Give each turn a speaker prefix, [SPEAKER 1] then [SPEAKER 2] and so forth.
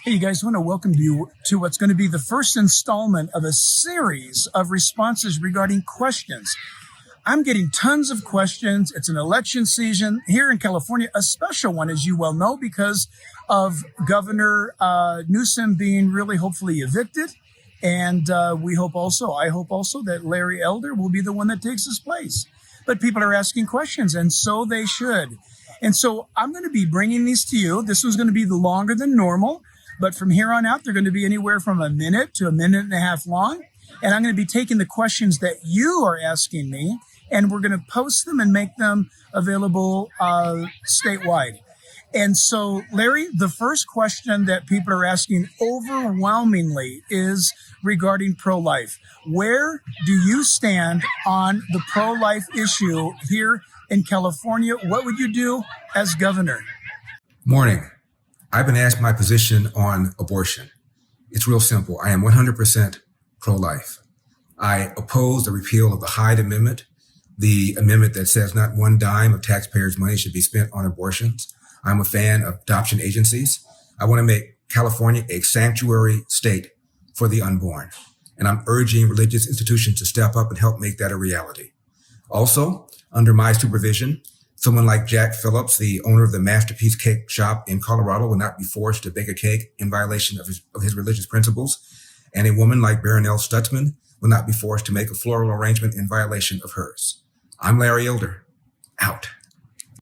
[SPEAKER 1] Hey, you guys, I want to welcome you to what's going to be the first installment of a series of responses regarding questions. I'm getting tons of questions. It's an election season here in California, a special one, as you well know, because of Governor Newsom being really hopefully evicted. And I hope also that Larry Elder will be the one that takes his place. But people are asking questions, and so they should. And so I'm going to be bringing these to you. This was going to be longer than normal, but from here on out, they're going to be anywhere from a minute to a minute and a half long. And I'm going to be taking the questions that you are asking me, and we're going to post them and make them available statewide. And so, Larry, the first question that people are asking overwhelmingly is regarding pro-life. Where do you stand on the pro-life issue here in California? What would you do as governor?
[SPEAKER 2] Morning. I've been asked my position on abortion. It's real simple. I am 100% pro-life. I oppose the repeal of the Hyde Amendment, the amendment that says not one dime of taxpayers' money should be spent on abortions. I'm a fan of adoption agencies. I want to make California a sanctuary state for the unborn. And I'm urging religious institutions to step up and help make that a reality. Also, under my supervision, someone like Jack Phillips, the owner of the Masterpiece Cake Shop in Colorado, will not be forced to bake a cake in violation of his religious principles. And a woman like Baronelle Stutzman will not be forced to make a floral arrangement in violation of hers. I'm Larry Elder. Out.